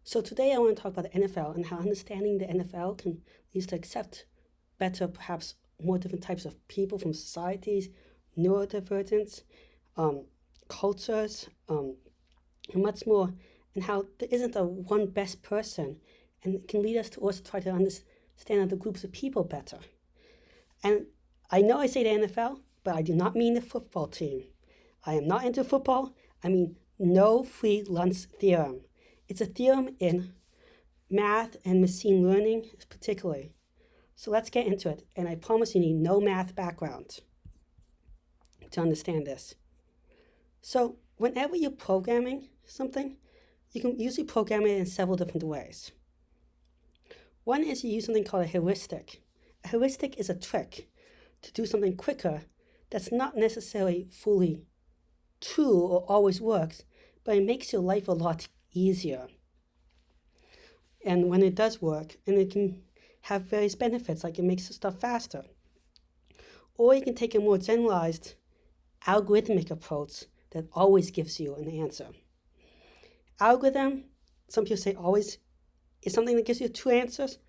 So today I want to talk about the NFL and how understanding the NFL can lead us to accept better, perhaps more different types of people from societies, neurodivergence, um, cultures, and much more, and how there isn't a one best person, and it can lead us to also try to understand other groups of people better. And I know I say the NFL, but I do not mean the football team. I am not into football. I mean no free lunch theorem. It's a theorem in math and machine learning particularly. So let's get into it. And I promise you need no math background to understand this. So whenever you're programming something, you can usually program it in several different ways. One is you use something called a heuristic. A heuristic is a trick to do something quicker that's not necessarily fully true or always works, but it makes your life a lot easier. And when it does work, and it can have various benefits, like it makes the stuff faster. Or you can take a more generalized algorithmic approach that always gives you an answer. Algorithm, some people say always, is something that gives you two answers.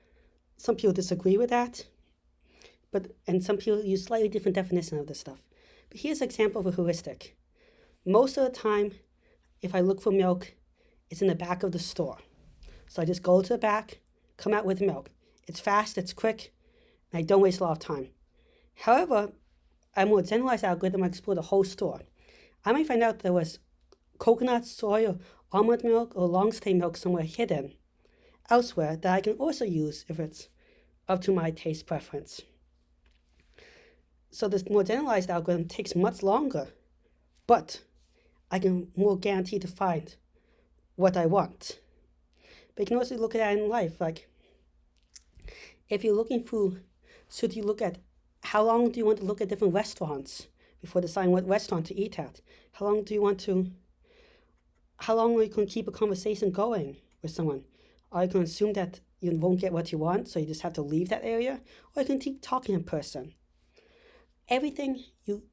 Some people disagree with that, and some people use slightly different definitions of this stuff. But here's an example of a heuristic. Most of the time, if I look for milk, it's in the back of the store. So I just go to the back, come out with milk. It's fast, it's quick, and I don't waste a lot of time. However, a more generalized algorithm might explore the whole store. I might find out there was coconut, soy, or almond milk, or long-stay milk somewhere hidden elsewhere that I can also use if it's up to my taste preference. So this more generalized algorithm takes much longer, but I can more guarantee to find what I want. But you can also look at that in life, like if you're looking through, should you look at how long do you want to look at different restaurants before deciding what restaurant to eat at? How long are you going to keep a conversation going with someone? Are you going to assume that you won't get what you want, so you just have to leave that area? Or you can keep talking in person. Everything you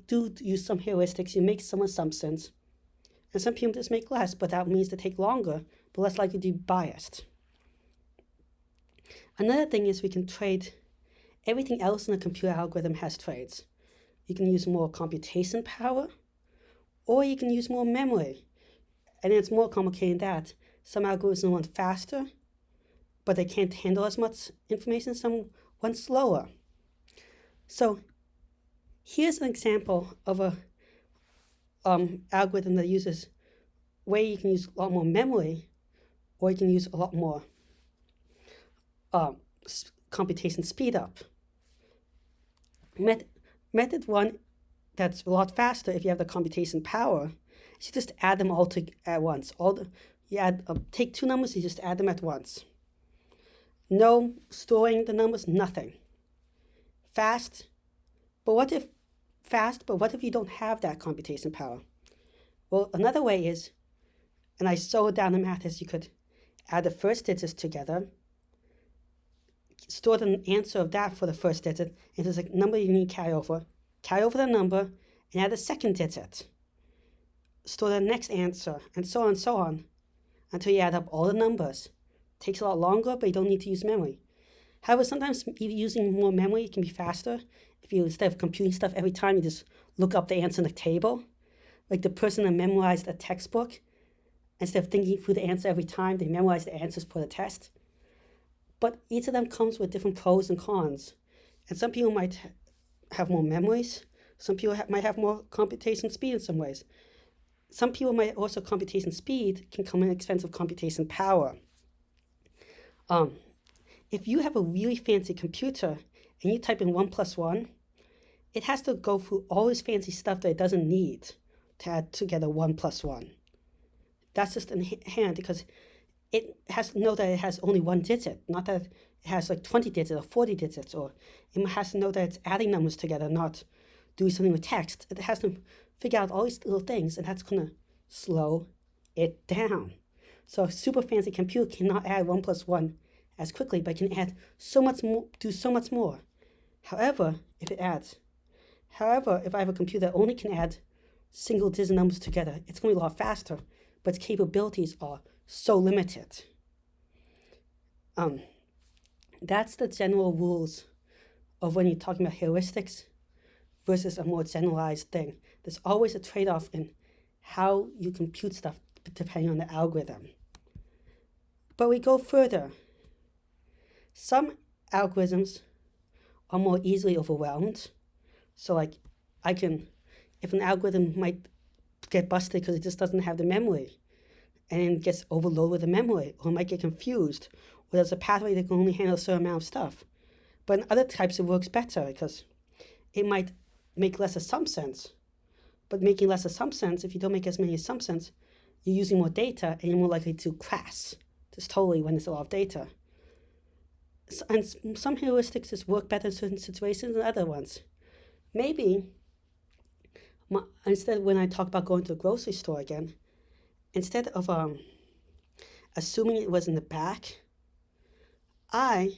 do use some heuristics, you make some assumptions, and some people just make less, but that means they take longer, but less likely to be biased. Another thing is we can trade. Everything else in a computer algorithm has trades. You can use more computation power, or you can use more memory. And it's more complicated than that. Some algorithms want faster, but they can't handle as much information. Some want slower. So here's an example of a algorithm that uses where you can use a lot more memory, or you can use a lot more computation speed up. Method one, that's a lot faster if you have the computation power, is you just add them all at once. Take two numbers, you just add them at once. No storing the numbers, nothing. Fast, but what if you don't have that computation power? Well, another way is, and I slowed down the math, is you could add the first digits together, store the answer of that for the first digit, and there's a number you need to carry over the number, and add the second digit. Store the next answer, and so on, until you add up all the numbers. It takes a lot longer, but you don't need to use memory. However, sometimes using more memory can be faster. If you, instead of computing stuff every time, you just look up the answer in a table. Like the person that memorized a textbook, instead of thinking through the answer every time, they memorize the answers for the test. But each of them comes with different pros and cons. And some people might have more memories. Some people might have more computation speed in some ways. Some people might also, computation speed can come at the expense of computation power. If you have a really fancy computer and you type in 1 + 1, it has to go through all this fancy stuff that it doesn't need to add together 1 + 1. That's just inherent because it has to know that it has only one digit, not that it has like 20 digits or 40 digits, or it has to know that it's adding numbers together, not doing something with text. It has to figure out all these little things, and that's going to slow it down. So a super fancy computer cannot add 1 + 1 as quickly, but can add so much more, do so much more. However, if I have a computer that only can add single digit numbers together, it's going to be a lot faster, but its capabilities are so limited. That's the general rules of when you're talking about heuristics versus a more generalized thing. There's always a trade-off in how you compute stuff depending on the algorithm. But we go further. Some algorithms are more easily overwhelmed. So like if an algorithm might get busted because it just doesn't have the memory and it gets overloaded with the memory, or it might get confused, or there's a pathway that can only handle a certain amount of stuff. But in other types it works better because it might make less assumptions. But making less assumptions, if you don't make as many assumptions, you're using more data and you're more likely to crash. Just totally when there's a lot of data. And some heuristics just work better in certain situations than other ones. Maybe, instead when I talk about going to a grocery store again, instead of assuming it was in the back, I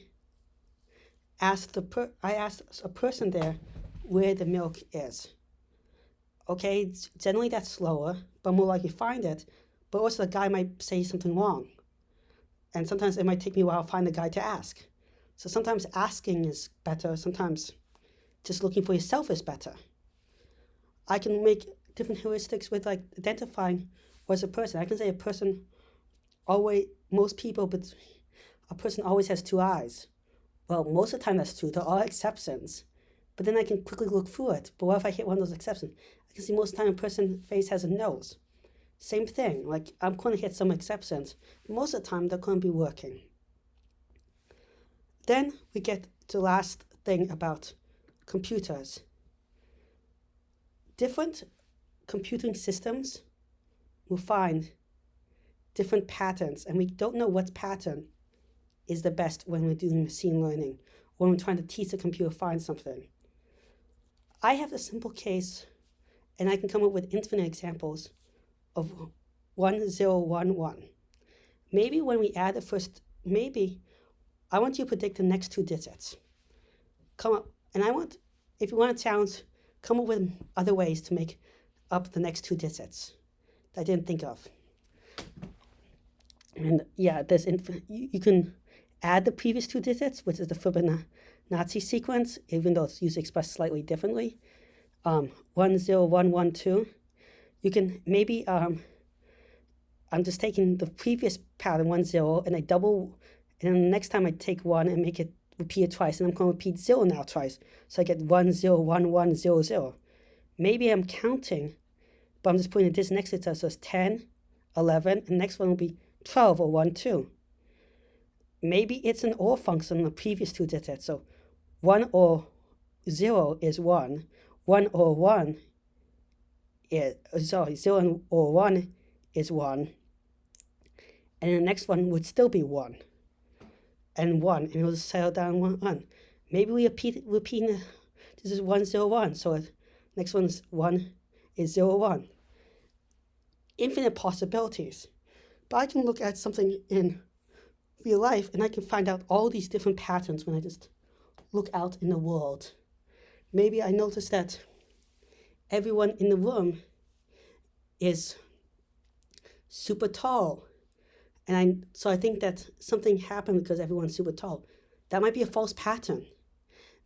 asked a person there where the milk is. Okay, generally that's slower, but more likely to find it. But also the guy might say something wrong. And sometimes it might take me a while to find the guy to ask. So sometimes asking is better, sometimes just looking for yourself is better. I can make different heuristics with like identifying what's a person. I can say a person always has two eyes. Well, most of the time that's true. There are exceptions. But then I can quickly look through it. But what if I hit one of those exceptions? I can see most of the time a person's face has a nose. Same thing. Like I'm going to hit some exceptions. Most of the time they're going to be working. Then we get to the last thing about computers. Different computing systems will find different patterns, and we don't know what pattern is the best when we're doing machine learning, when we're trying to teach the computer to find something. I have a simple case, and I can come up with infinite examples of 1011. Maybe when we add the first, I want you to predict the next two digits. If you want a challenge, come up with other ways to make up the next two digits that I didn't think of. And yeah, you can add the previous two digits, which is the Fibonacci sequence, even though it's usually expressed slightly differently. 10112. You can I'm just taking the previous pattern 10 and I double, and then the next time I take 1 and make it repeat it twice, and I'm going to repeat 0 now twice, so I get 101100. Maybe I'm counting, but I'm just putting a digit next to it, so it's 10, 11, and the next one will be 12 or 1, 2. Maybe it's an OR function on the previous two digits, so 1 or 0 is 1, 1 or 1 is, 0 or 1 is 1, and the next one would still be 1, and 1, and it'll settle down 1. Maybe we repeating this is 101, so the next one's 1 is 01. Infinite possibilities. But I can look at something in real life and I can find out all these different patterns when I just look out in the world. Maybe I notice that everyone in the room is super tall. So I think that something happened because everyone's super tall. That might be a false pattern.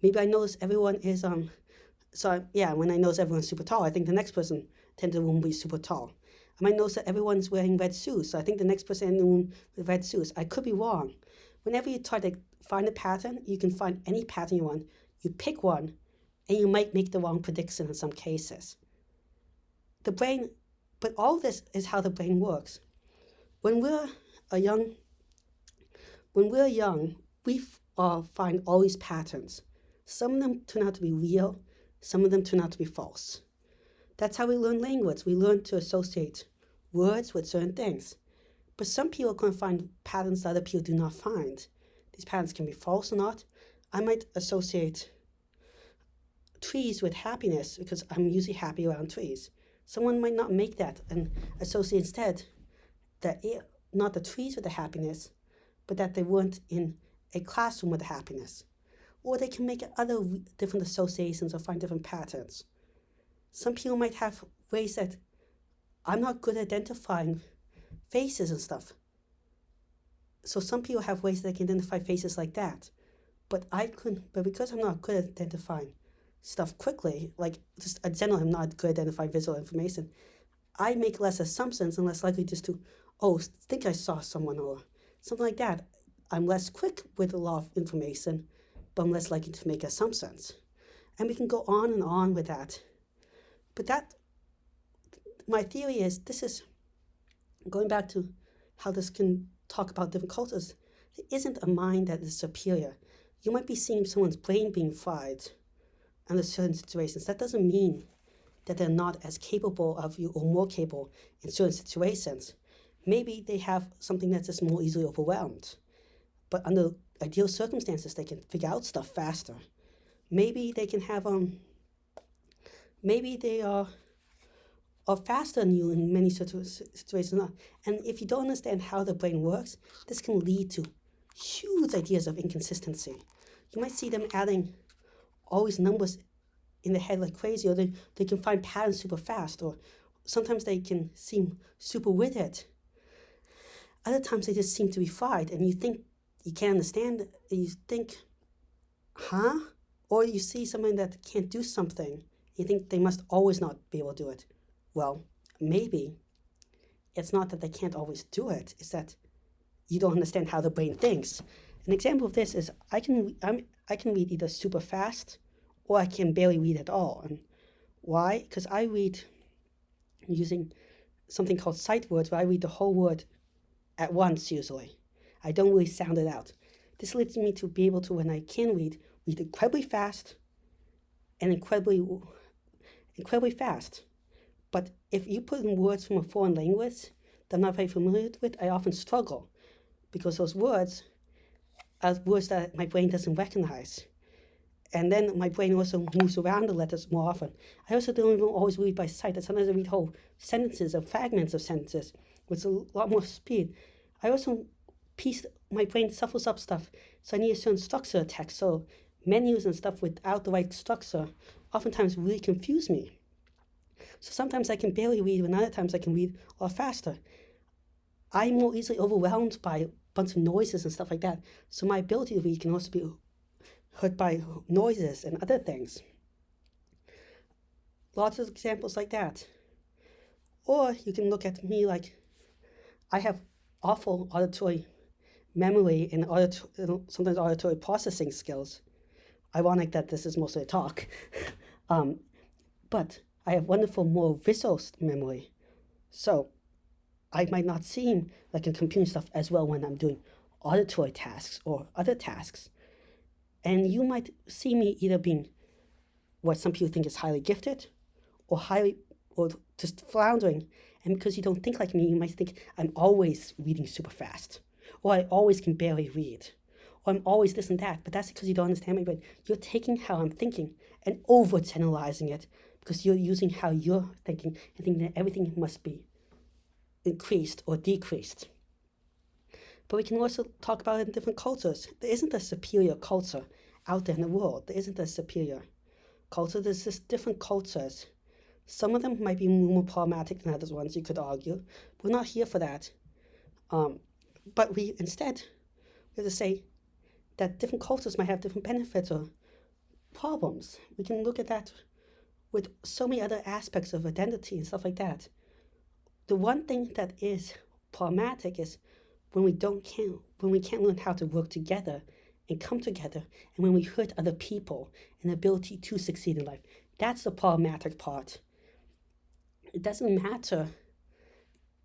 Maybe I notice everyone is, when I notice everyone's super tall, I think the next person in the room will be super tall. I might notice that everyone's wearing red shoes, so I think the next person in the room with red shoes. I could be wrong. Whenever you try to find a pattern, you can find any pattern you want. You pick one, and you might make the wrong prediction in some cases. But all this is how the brain works. When we're young, we find all these patterns. Some of them turn out to be real, some of them turn out to be false. That's how we learn language. We learn to associate words with certain things. But some people can find patterns that other people do not find. These patterns can be false or not. I might associate trees with happiness because I'm usually happy around trees. Someone might not make that and associate instead not the trees with the happiness, but that they weren't in a classroom with the happiness. Or they can make other different associations or find different patterns. Some people might have ways that I'm not good at identifying faces and stuff, So some people have ways they can identify faces like that. But I couldn't, but because I'm not good at identifying stuff quickly, like just in general, I'm not good at identifying visual information, I make less assumptions and less likely just to, oh, think I saw someone or something like that. I'm less quick with a lot of information, but I'm less likely to make assumptions. And we can go on and on with that. But that, my theory is, this is going back to how this can talk about different cultures. There isn't a mind that is superior. You might be seeing someone's brain being fried under certain situations. That doesn't mean that they're not as capable of you or more capable in certain situations. Maybe they have something that's just more easily overwhelmed. But under ideal circumstances, they can figure out stuff faster. Maybe they can have maybe they are faster than you in many situations. And if you don't understand how the brain works, this can lead to huge ideas of inconsistency. You might see them adding all these numbers in the head like crazy, or they can find patterns super fast, or sometimes they can seem super with it. Other times they just seem to be fried, and you think you can't understand, you think, huh? Or you see someone that can't do something, you think they must always not be able to do it. Well, maybe it's not that they can't always do it, it's that you don't understand how the brain thinks. An example of this is I can read either super fast or I can barely read at all. And why? Because I read using something called sight words, where I read the whole word at once usually. I don't really sound it out. This leads me to be able to, when I can read incredibly fast and incredibly fast. But if you put in words from a foreign language that I'm not very familiar with, I often struggle because those words are words that my brain doesn't recognize. And then my brain also moves around the letters more often. I also don't even always read by sight. Sometimes I read whole sentences or fragments of sentences with a lot more speed. I also my brain shuffles up stuff, so I need a certain structure of text. So menus and stuff without the right structure oftentimes really confuse me. So sometimes I can barely read, and other times I can read a lot faster. I'm more easily overwhelmed by a bunch of noises and stuff like that. So my ability to read can also be hurt by noises and other things. Lots of examples like that. Or you can look at me like I have awful auditory memory and sometimes auditory processing skills. Ironic that this is mostly a talk. But I have wonderful more visual memory. So I might not seem like I'm computing stuff as well when I'm doing auditory tasks or other tasks. And you might see me either being what some people think is highly gifted or just floundering. And because you don't think like me, you might think I'm always reading super fast, or I always can barely read, or I'm always this and that. But that's because you don't understand my brain. You're taking how I'm thinking and overgeneralizing it because you're using how you're thinking and thinking that everything must be increased or decreased. But we can also talk about it in different cultures. There isn't a superior culture out there in the world. There isn't a superior culture. There's just different cultures. Some of them might be more problematic than other ones, you could argue. We're not here for that. But we have to say that different cultures might have different benefits or problems. We can look at that with so many other aspects of identity and stuff like that. The one thing that is problematic is when we can't learn how to work together and come together, and when we hurt other people and the ability to succeed in life. That's the problematic part. It doesn't matter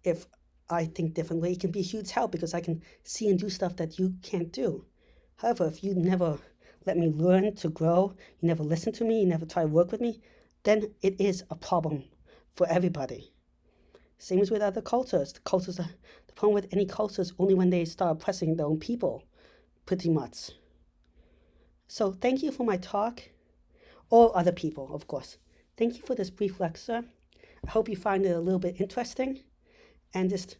if I think differently. It can be a huge help because I can see and do stuff that you can't do. However, if you never let me learn to grow, you never listen to me, you never try to work with me, then it is a problem for everybody. Same as with other cultures. The problem with any culture is only when they start oppressing their own people, pretty much. So thank you for my talk, or other people, of course. Thank you for this brief lecture. I hope you find it a little bit interesting, and just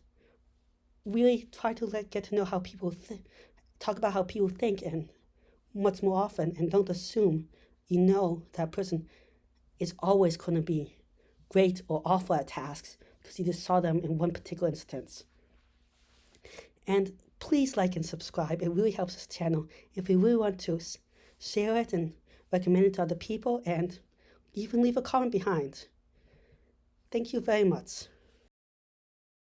really try to get to know how people talk about how people think, and much more often, and don't assume you know that person is always going to be great or awful at tasks because you just saw them in one particular instance. And please like and subscribe. It really helps this channel. If you really want to share it and recommend it to other people, and even leave a comment behind. Thank you very much.